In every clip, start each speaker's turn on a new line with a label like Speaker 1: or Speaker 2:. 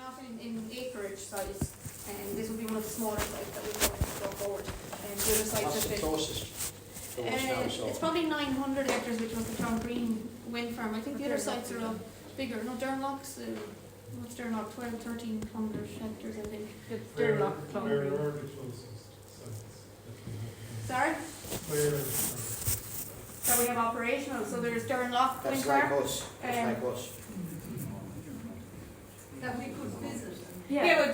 Speaker 1: not in acreage size, and this will be one of the smaller sites that we're going to go forward. And the other sites
Speaker 2: What's
Speaker 1: have
Speaker 2: the
Speaker 1: been.
Speaker 2: closest?
Speaker 1: It's probably 900 hectares, which was the John Green wind farm. I think the other sites are all bigger. No, Durnlock's, what's Durnlock? 1,300 hectares, I think.
Speaker 3: Durnlock,
Speaker 4: Where are the closest sites?
Speaker 1: Sorry?
Speaker 4: Where?
Speaker 1: That we have operational. So there's Durnlock wind
Speaker 2: That's like
Speaker 1: farm.
Speaker 2: us, that's like us.
Speaker 5: That we could visit.
Speaker 1: Yeah, but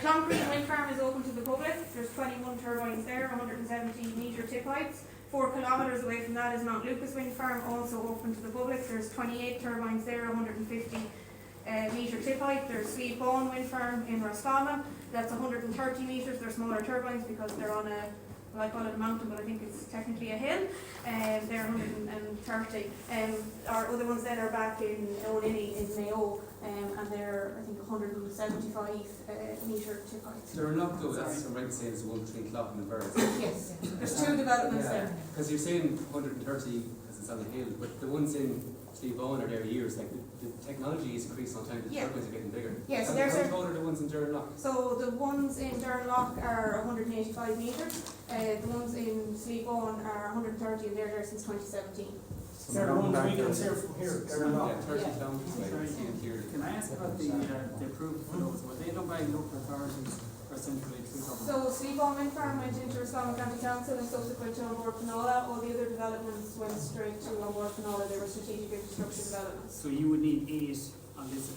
Speaker 1: John Green wind farm is open to the public. There's 21 turbines there, 170 metre tip heights. 4 kilometres away from that is Mount Lucas wind farm, also open to the public. There's 28 turbines there, 150 metre tip height. There's Sleepawn wind farm in Roscommon. That's 130 metres. They're smaller turbines because they're on a, well, I call it a mountain, but I think it's technically a hill. They're 130. Our other ones that are back in O'Nilly in Mayo, and they're, I think, 175 metre tip heights.
Speaker 6: There are not though, that's I'm right to say it's the one between Clough and Burns.
Speaker 1: Yes, there's 2 developments there.
Speaker 6: Because you're saying 130 because it's on the hill, but the ones in Sleepawn are there years. Like the technology is increasing on time, the turbines are getting bigger.
Speaker 1: Yeah, so
Speaker 6: and
Speaker 1: there's
Speaker 6: how tall are the ones in Durnlock?
Speaker 1: So the ones in Durnlock are 185 metres. The ones in Sleepawn are 130, and they're there since 2017.
Speaker 7: They're the ones we can see from here, they're not.
Speaker 6: Yeah, 30 kilometres away. See it here.
Speaker 3: Can I ask about the approval for those? Were they done by local authorities or centrally through government?
Speaker 1: So Sleepawn wind farm went into Roscommon County Council and subsequent to An Bord Pleanála. All the other developments went straight to An Bord Pleanála. They were strategic infrastructure developments.
Speaker 3: So you would need 8 on this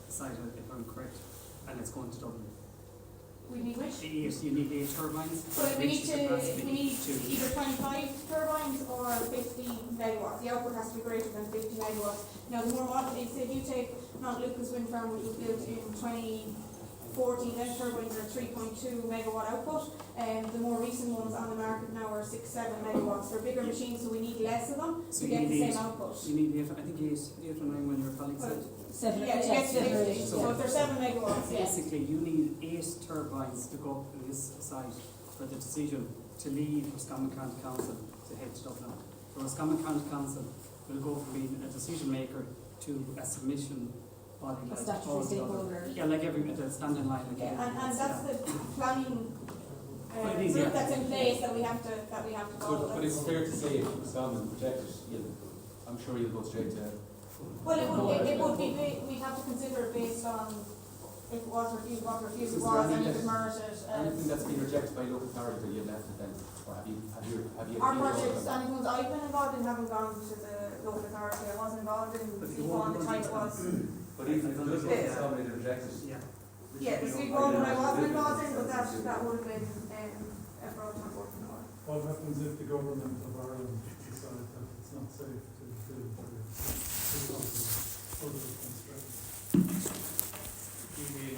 Speaker 3: site, if I'm correct, and it's going to Dublin.
Speaker 1: We need which?
Speaker 3: 8, you need 8 turbines.
Speaker 1: But we need
Speaker 3: Capacity
Speaker 1: we need
Speaker 3: two.
Speaker 1: either 25 turbines or 50 megawatts. The output has to be greater than 50 megawatts. Now the more modern, say if you take Mount Lucas wind farm, which was built in 2014, then turbines are 3.2 megawatt output, and the more recent ones on the market now are 6-7 megawatts. They're bigger machines, so we need less of them
Speaker 3: So
Speaker 1: to
Speaker 3: you
Speaker 1: get the
Speaker 3: need
Speaker 1: same output.
Speaker 3: You need, I think 8 or 9 when your colleague said.
Speaker 1: Yeah, to get to 50. So if they're 7 megawatts, yes.
Speaker 3: Basically, you need 8 turbines to go up to this site for the decision to leave Roscommon County Council to head to Dublin. So Roscommon County Council will go from being a decision maker to a submission body.
Speaker 1: A statutory stakeholder.
Speaker 3: Yeah, like every standing line. Like
Speaker 1: Yeah, and that's the planning
Speaker 3: Well, it is,
Speaker 1: group
Speaker 3: yeah.
Speaker 1: that's in place that we have to follow.
Speaker 6: But it's fair to say if Roscommon project it, I'm sure you'll go straight to.
Speaker 1: Well, it would be, we'd have to consider it based on if it was refused, what refusal
Speaker 6: Is there
Speaker 1: was, and
Speaker 6: any
Speaker 1: if it merited.
Speaker 6: Anything that's been rejected by local authority that you've left it then, or have you?
Speaker 1: Our projects, any ones I've been involved in haven't gone to the local authority. I wasn't involved in Sleepawn, the time it was.
Speaker 6: But even if there was somebody that rejected.
Speaker 3: Yeah.
Speaker 1: Yeah, the Sleepawn that I wasn't involved in, but that would have been brought to my board for now.
Speaker 4: What happens if the government of Ireland decide that it's not safe to build there because of other constraints?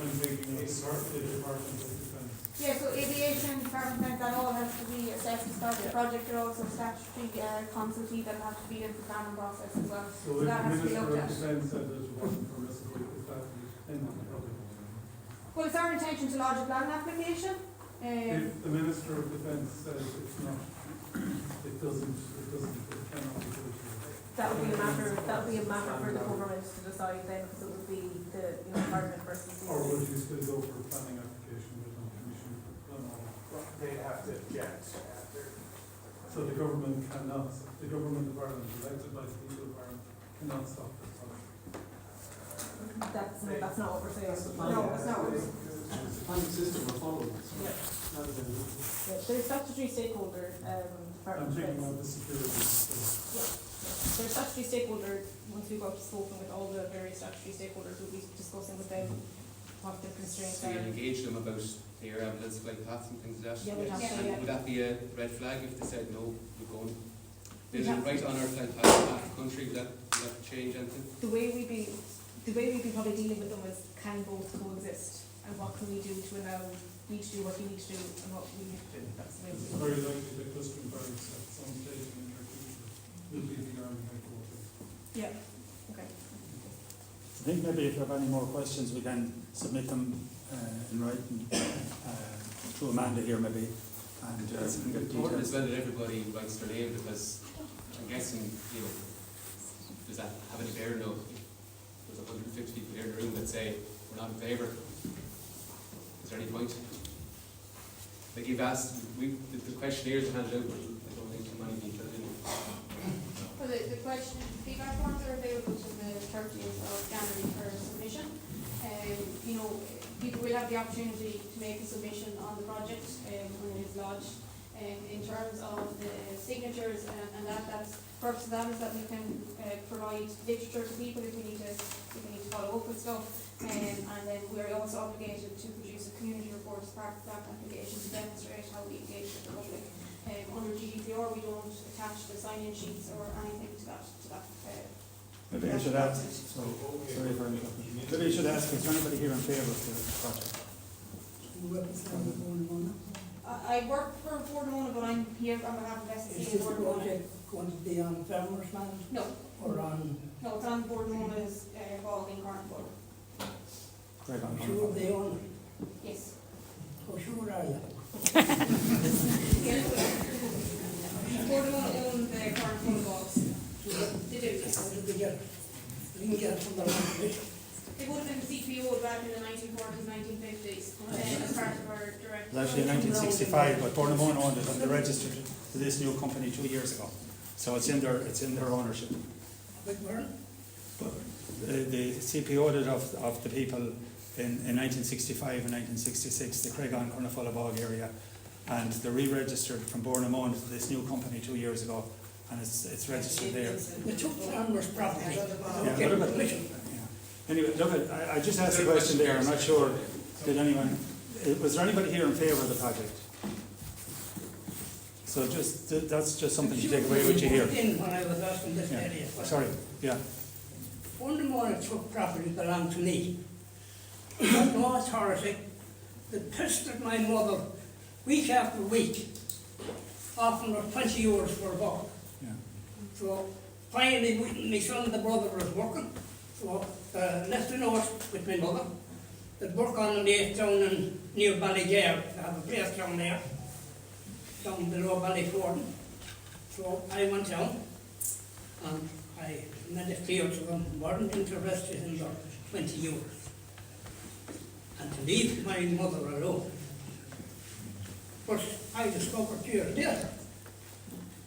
Speaker 4: I'm thinking of the Department of Defence.
Speaker 1: Yeah, so aviation, department, that all has to be assessed as part of the project. There are also statutory consultee that have to be in the planning process as well.
Speaker 4: So if
Speaker 1: that
Speaker 4: the
Speaker 1: has to be
Speaker 4: Minister
Speaker 1: looked
Speaker 4: of
Speaker 1: at.
Speaker 4: Defence said that it wasn't permissible, if that would end the problem.
Speaker 1: Well, it's our intention to lodge a plan application.
Speaker 4: If the Minister of Defence says it's not, it cannot be built here.
Speaker 5: That would be a matter for the government to decide then, because it would be the Parliament versus the.
Speaker 4: Or would you still go for a planning application with no commission done all?
Speaker 7: They'd have to object after.
Speaker 4: So the government the government of Ireland, elected by the people of Ireland, cannot stop this project.
Speaker 5: That's not what we're saying.
Speaker 1: No, it's not.
Speaker 6: It's the planning system we're following.
Speaker 5: There's statutory stakeholder,
Speaker 4: I'm thinking of the security.
Speaker 5: There's statutory stakeholder, once we've got spoken with all the various statutory stakeholders, we'll be discussing with them what the constraints
Speaker 6: So you
Speaker 5: are.
Speaker 6: engage them about their evidence, like paths and things like that?
Speaker 5: Yeah, we'd have to,
Speaker 6: And
Speaker 5: yeah.
Speaker 6: would that be a red flag if they said, no, you're going? Is
Speaker 5: Yeah.
Speaker 6: it right on our flight path of the country, would that change anything?
Speaker 5: The way we'd be probably dealing with them is, can both coexist, and what can we do to allow you to do what you need to do and what we need to do. That's the way
Speaker 4: It's
Speaker 5: we
Speaker 4: very likely that clustering barracks at some stage in the near future will be the army headquarters.
Speaker 5: Yeah, okay.
Speaker 8: I think maybe if you have any more questions, we can submit them in writing to Amanda here maybe, and we can get
Speaker 6: Important as
Speaker 8: details.
Speaker 6: well that everybody writes their name, because I'm guessing, does that have any bearing of, there's 150 people here in the room that say, we're not in favour. Is there any point? Like you've asked, the questionnaires are handed out, but I don't think too many people filled in.
Speaker 1: Well, the question, feedback forms are available to the 30th of January for submission. You know, people will have the opportunity to make a submission on the project when it is lodged. In terms of the signatures and that's purpose of that is that we can provide literature to people if we need to follow up with stuff. And then we're also obligated to produce a community report as part of that application to demonstrate how we engage with the public. Under GDPR, we don't attach the sign-in sheets or anything to that.
Speaker 8: Maybe I should ask, sorry for interrupting. Maybe I should ask, is there anybody here in favour of the project?
Speaker 1: I work for Cornafulla, but I'm here on behalf of SSC.
Speaker 2: Is this project going to be on farmers' land?
Speaker 1: No.
Speaker 2: Or on?
Speaker 1: No, it's on Cornafulla's bog in Cornafulla.
Speaker 8: Greg, on
Speaker 2: Sure they own it?
Speaker 1: Yes.
Speaker 2: How sure are you?
Speaker 1: Cornafulla owns the Cornafulla bogs. They do, yes.
Speaker 2: How did they get it? They didn't get it from the land commission.
Speaker 1: It would have been CPO back in the 1940s, 1950s, as part of our direct.
Speaker 8: It was actually in 1965, but Bournemouth owned it and they registered it to this new company 2 years ago. So it's in their ownership.
Speaker 2: Big word?
Speaker 8: The CPO'd it of the people in 1965 and 1966, the Craigon Cornafulla bog area, and they re-registered from Bournemouth to this new company 2 years ago, and it's registered there.
Speaker 2: They took farmers' property.
Speaker 8: Yeah,
Speaker 2: Get
Speaker 8: look at-
Speaker 2: permission.
Speaker 8: Anyway, look, I just asked a question there. I'm not sure. Did anyone? Was there anybody here in favour of the project? So that's just something to take away with you here.
Speaker 2: In when I was asking this area.
Speaker 8: Sorry. Yeah.
Speaker 2: Bournemouth took property that belonged to me. I had no authority. They pestered my mother week after week, often for 20 euros for a buck.
Speaker 8: Yeah.
Speaker 2: So finally, my son and the brother was working. So left a note with my mother. They'd work on an 8 down in near Ballygare. They have a place down there, down below Ballyforden. So I went down and I made it clear to them, weren't interested in the 20 euros. And to leave my mother alone. But I discovered years later,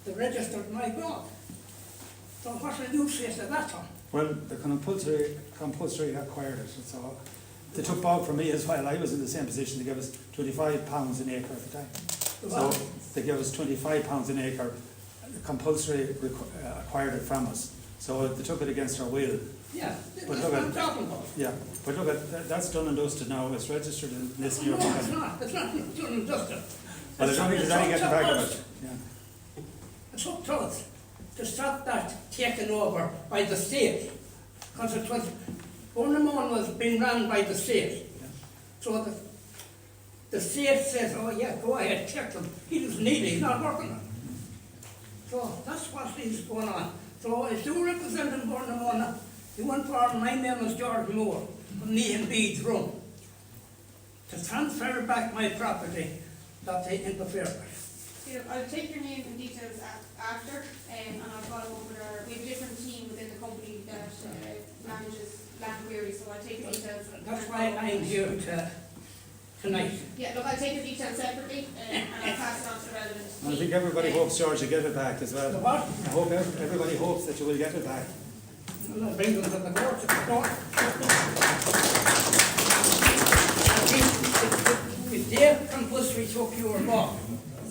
Speaker 2: they registered my dog. So what will you say to that, Tom?
Speaker 8: Well, the compulsory acquired it. So they took bog from me as well. I was in the same position. They gave us £25 an acre at the time. So they gave us £25 an acre. Compulsory acquired it from us. So they took it against our will.
Speaker 2: Yeah,
Speaker 8: But
Speaker 2: that's
Speaker 8: look
Speaker 2: what
Speaker 8: at-
Speaker 2: I'm talking about.
Speaker 8: Yeah, but look, that's done and dusted now. It's registered in this new
Speaker 2: No, it's
Speaker 8: company.
Speaker 2: not. It's not done and dusted.
Speaker 8: Well, there's only getting back of it. Yeah.
Speaker 2: It's up to us to stop that taken over by the state. Because it was, Bournemouth was being run by the state.
Speaker 8: Yeah.
Speaker 2: So the state says, oh yeah, go ahead, check them. He doesn't need it, he's not working on it. So that's what is going on. So if you represent Bournemouth, you went for, my name is George Moore, from me and Bede's room, to transfer back my property that they interfered with.
Speaker 1: I'll take your name and details after, and I'll follow up with we have a different team within the company that manages land queries, so I'll take your details.
Speaker 2: That's why I'm here tonight.
Speaker 1: Yeah, look, I'll take your details separately, and I'll pass it on to the relevant
Speaker 8: And I
Speaker 1: team.
Speaker 8: think everybody hopes George will get it back as
Speaker 2: The
Speaker 8: well.
Speaker 2: what?
Speaker 8: I hope everybody hopes that you will get it back.
Speaker 2: I'm not bringing them to the court, to the door. If they're compulsory took your law,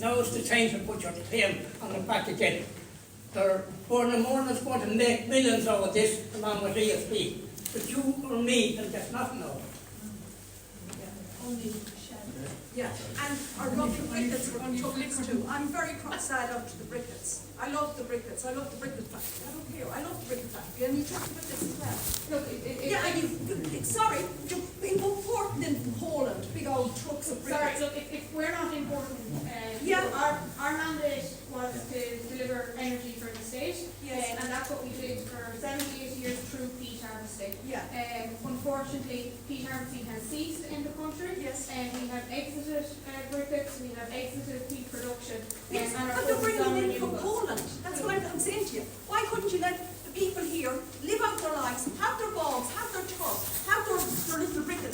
Speaker 2: now is the time to put your claim on the back again. They're Bournemouth is going to make millions out of this along with ESP. But you or me will get nothing out of it.
Speaker 9: Only yeah, and our love the brickets were took next to. I'm very sad out to the brickets. I love the brickets. I love the bricket factory. I don't care. I love the bricket factory, and you took the brickets as well.
Speaker 1: Look,
Speaker 9: Yeah, and sorry, you've been importing in from Poland, big old trucks of
Speaker 1: sorry,
Speaker 9: brickets.
Speaker 1: look, if we're not important,
Speaker 9: Yeah.
Speaker 1: our mandate was to deliver energy for the state,
Speaker 9: Yes.
Speaker 1: and that's what we did for 78 years through peat harvesting.
Speaker 9: Yeah.
Speaker 1: Unfortunately, peat harvesting has ceased in the country,
Speaker 9: Yes.
Speaker 1: and we have exited briquettes, we have exited peat production,
Speaker 9: Yes,
Speaker 1: and our
Speaker 9: but they're
Speaker 1: focus is on
Speaker 9: bringing in from
Speaker 1: renewables.
Speaker 9: Poland. That's what I'm saying to you. Why couldn't you let the people here live out their lives, have their bogs, have their turf, have their little briquettes,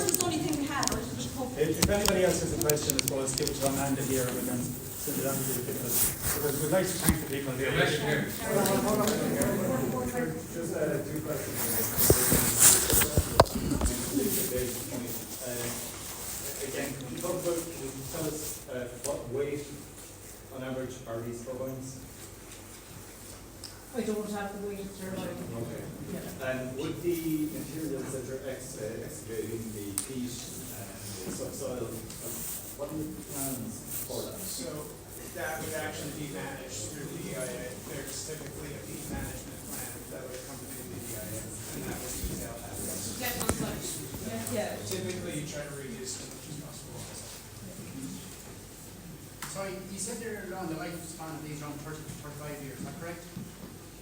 Speaker 9: that was the only thing we had, or did it come?
Speaker 8: If anybody else has a question, I suppose give it to Amanda here and we can send it on to the people. Because we'd like to thank the people here.
Speaker 7: Just two questions. Again, can you talk about, can you tell us what weight on average are these turbines?
Speaker 5: I don't have the weight of turbine.
Speaker 7: Okay.
Speaker 5: Yeah.
Speaker 7: And would the materials that you're excavating, the peat and the subsoil, what are your plans for that?
Speaker 10: So that would actually be managed through the EIA. There's typically a peat management plan that would accompany the EIA, and that would detail that.
Speaker 1: Get on site.
Speaker 5: Yeah.
Speaker 10: Typically, you try to reduce as much as possible.
Speaker 11: So you said they're around the lifespan of these around 30 to 35 years, is that correct?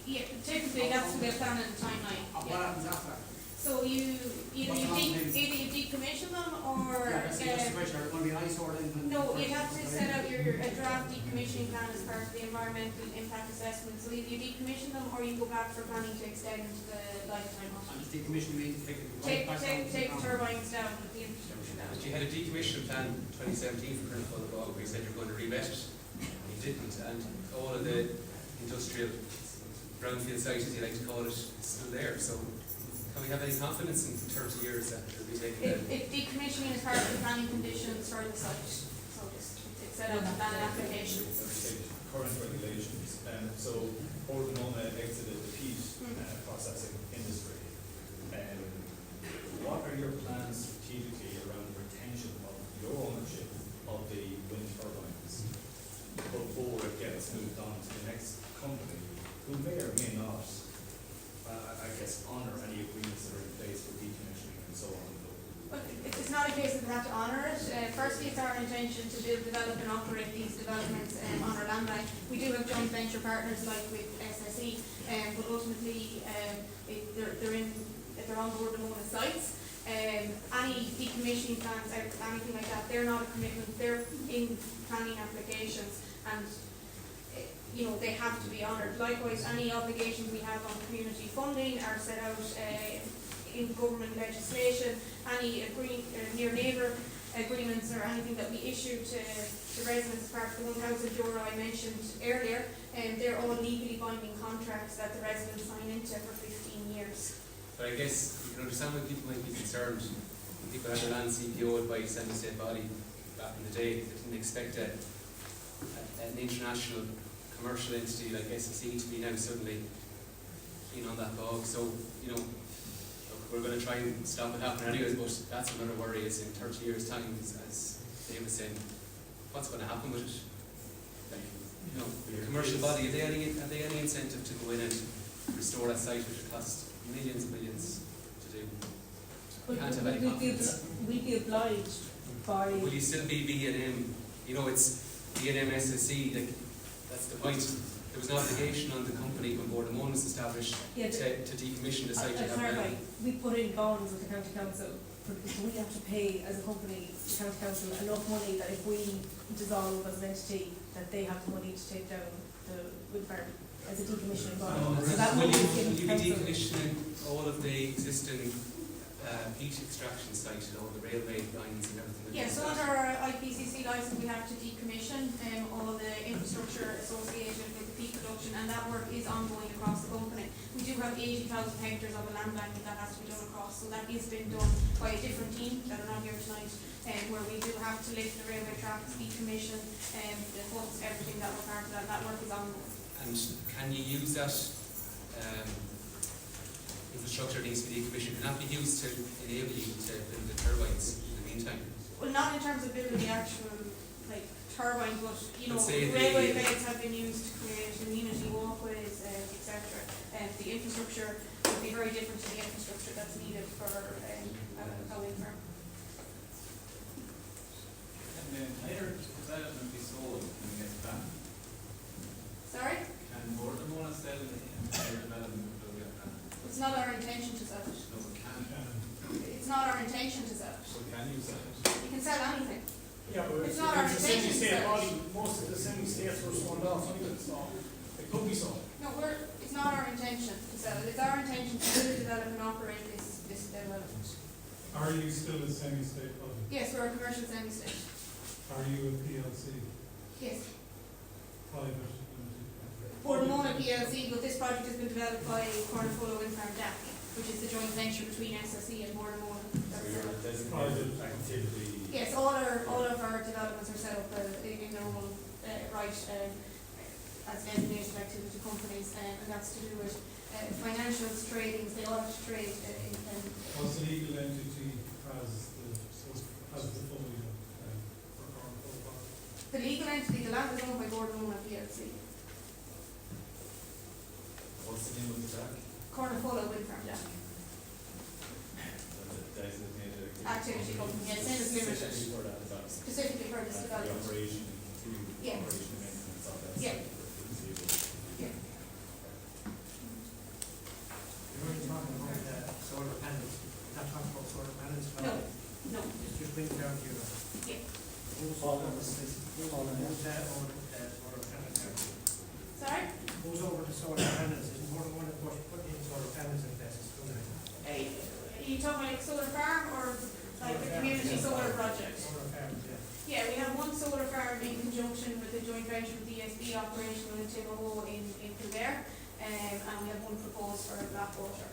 Speaker 1: Yeah, typically that's the plan and timeline.
Speaker 11: What
Speaker 1: Yeah.
Speaker 11: happens after?
Speaker 1: So you either you decommission them or
Speaker 11: Yeah, that's the question. Are they going to be an eyesore then?
Speaker 1: no, you'd have to set out your a draft decommissioning plan as part of the environmental impact assessment. So either you decommission them or you go back for planning to extend the lifetime of
Speaker 11: And
Speaker 1: them.
Speaker 11: the decommissioning means taking the
Speaker 1: Take
Speaker 11: back down to the ground.
Speaker 1: turbines down, put the infrastructure down.
Speaker 6: But you had a decommission plan 2017 for Cornafulla, where you said you were going to re-vet it. You didn't, and all of the industrial brownfield sites, as you like to call it, is still there. So can we have any confidence in 30 years that it'll be taken down?
Speaker 1: If decommissioning is part of the planning conditions for the site, so it's set out in the planning application.
Speaker 12: Current regulations, so Pordenona exited the peat processing industry. What are your plans strategically around the retention of your ownership of the wind turbines before it gets moved on to the next company, who may or may not, I guess, honour any agreements that are in place for decommissioning and so on?
Speaker 1: But it's not a case that we have to honour it. Firstly, it's our intention to build, develop and operate these developments on our land bank. We do have joint venture partners like with SSE, but ultimately they're on board the Mona sites. Any decommissioning plans, anything like that, they're not a commitment. They're in planning applications and they have to be honoured. Likewise, any obligations we have on community funding are set out in government legislation. Any near neighbour agreements or anything that we issue to residents as part of the €1,000 I mentioned earlier, and they're all legally binding contracts that the residents sign into for 15 years.
Speaker 6: But I guess you can understand why people might be concerned. When people had their land CPO'd by semi-state body back in the day, they didn't expect an international commercial entity like SSE to be now suddenly keen on that bog. So, look, we're going to try and stop it happening anyways, but that's another worry is in 30 years' time, as Dave was saying, what's going to happen with it? Like, the commercial body, have they any incentive to go in and restore that site, which would cost millions and millions to do?
Speaker 5: But
Speaker 6: Can't have any confidence.
Speaker 5: we'd be obliged by.
Speaker 6: Will you still be B&M? It's B&M SSE, like, that's the point. There was an obligation on the company when Board of Moan was established to decommission the site.
Speaker 5: We put in bonds with the county council, we have to pay as a company, the county council, enough money that if we dissolve as an entity, that they have the money to take down the wind farm as a decommissioning bond. So that
Speaker 6: will
Speaker 5: money is
Speaker 6: you
Speaker 5: given to
Speaker 6: be
Speaker 5: council.
Speaker 6: decommissioning all of the existing peat extraction sites, all the railway lines and everything?
Speaker 1: Yeah, so under our IPCC licence we have to decommission all the infrastructure associated with the peat production, and that work is ongoing across the company. We do have 80,000 hectares of a land bank that has to be done across, so that is being done by a different team that are not here tonight, where we do have to lift the railway tracks, decommission, the huts, everything that was part of that. That work is ongoing.
Speaker 6: And can you use that infrastructure that needs to be decommissioned? Can that be used to enable you to build the turbines in the meantime?
Speaker 1: Well, not in terms of building the actual turbine, but
Speaker 6: Let's say
Speaker 1: railway beds have been used to create community walkways, etc. The infrastructure would be very different to the infrastructure that's needed for a wind farm.
Speaker 12: And the entire development be sold when it gets planned?
Speaker 1: Sorry?
Speaker 12: Can Board of Moan sell the entire development until we get planned?
Speaker 1: It's not our intention to sell it.
Speaker 12: No, we can't.
Speaker 1: It's not our intention to sell it.
Speaker 12: So can you sell it?
Speaker 1: You can sell anything.
Speaker 7: Yeah, but
Speaker 1: It's not our
Speaker 7: it's a
Speaker 1: intention to
Speaker 7: semi-state
Speaker 1: sell it.
Speaker 7: body, most of the semi-states were sworn off anyway, so it could be so.
Speaker 1: No, it's not our intention to sell it. It's our intention to build, develop and operate this development.
Speaker 4: Are you still a semi-state body?
Speaker 1: Yes, we're a commercial semi-state.
Speaker 4: Are you a PLC,
Speaker 1: Yes.
Speaker 4: private limited company?
Speaker 1: Pordenona PLC, but this project has been developed by Cornafulla Wind Farm DAC, which is the joint venture between SSE and Pordenona.
Speaker 12: So you're a designated activity.
Speaker 1: Yes, all of our developments are set up in their own right as designated activity companies, and that's to do with financials, tradings. They all have to trade.
Speaker 4: What's the legal entity has the full unit for Cornafulla?
Speaker 1: The legal entity, the land is owned by Pordenona PLC.
Speaker 12: What's the name of the track?
Speaker 1: Cornafulla Wind Farm DAC.
Speaker 12: Designated
Speaker 1: Activity company, yes, same as limited.
Speaker 12: Specifically for that, is that
Speaker 1: Specifically for this
Speaker 12: the
Speaker 1: development.
Speaker 12: operation,
Speaker 1: Yeah.
Speaker 12: operation and maintenance of that
Speaker 1: Yeah.
Speaker 12: site for the foreseeable.
Speaker 1: Yeah.
Speaker 11: You're only talking about solar panels, not talking about solar panels.
Speaker 1: No, no.
Speaker 11: It's just wind down to you.
Speaker 1: Yeah.
Speaker 11: Who's
Speaker 8: All
Speaker 11: over
Speaker 8: of us,
Speaker 11: who's
Speaker 8: all of us.
Speaker 11: that over solar panels there?
Speaker 1: Sorry?
Speaker 11: Who's over the solar panels? Is more than one of us putting in solar panels in places, doesn't it?
Speaker 1: Are you talking like solar farm or like the community solar project?
Speaker 11: Solar farms, yeah.
Speaker 1: Yeah, we have one solar farm in conjunction with the joint venture with DSB operational in Timahoe in Kildare, and we have one proposed for Blackwater.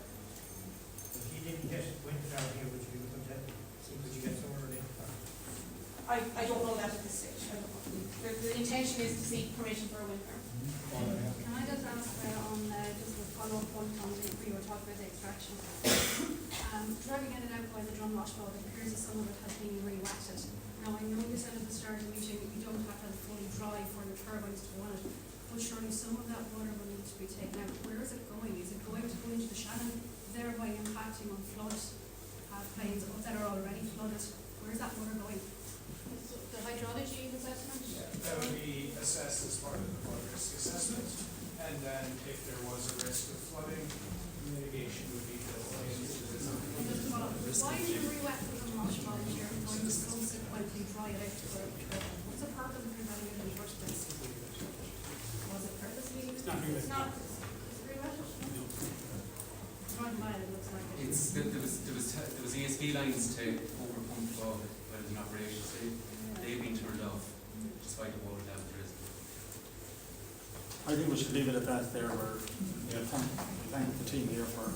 Speaker 11: If you didn't get wind down here, would you be content? Would you get solar in?
Speaker 1: I don't know that at this stage. I don't know. The intention is to seek permission for a wind farm.
Speaker 13: Can I just ask on just a follow-up point on the, we were talking about the extraction. Driving in and out by the drum wash board, it appears that some of it has been re-wetted. Now, I know you said at the start of the meeting you don't have to fully dry for the turbines to run it, but surely some of that water will need to be taken out. Where is it going? Is it going to go into the Shannon, thereby impacting on flood plains that are already flooded? Where is that water going?
Speaker 1: The hydrology assessment?
Speaker 10: That would be assessed as part of the flood risk assessment, and then if there was a risk of flooding, mitigation would be built into the design.
Speaker 13: Why do you re-wet the drum wash board here and going to subsequently dry it out to the turbine? What's the purpose of having it in the first place? Was it purposely?
Speaker 3: It's not re-wet.
Speaker 1: It's not. It's re-wetted?
Speaker 13: Driving by it, it looks like it.
Speaker 6: There was ESB lines to overpump the bog when it was in operation, so they've been turned off despite the water down there is.
Speaker 8: I think we should leave it at that there, where thank the team here for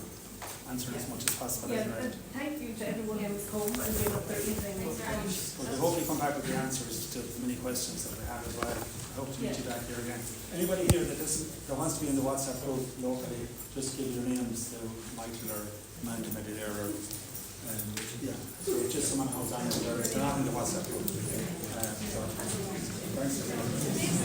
Speaker 8: answering as much as possible.
Speaker 5: Yeah, and thank you to everyone who's come and gave up their evening.
Speaker 8: But we hope you come back with the answers to the many questions that we have as well. I hope to meet you back here again. Anybody here that wants to be in the WhatsApp group locally, just give your names to Michael or Amanda maybe there, or so just someone who's on there. If they're not in the WhatsApp group. So, thanks everyone.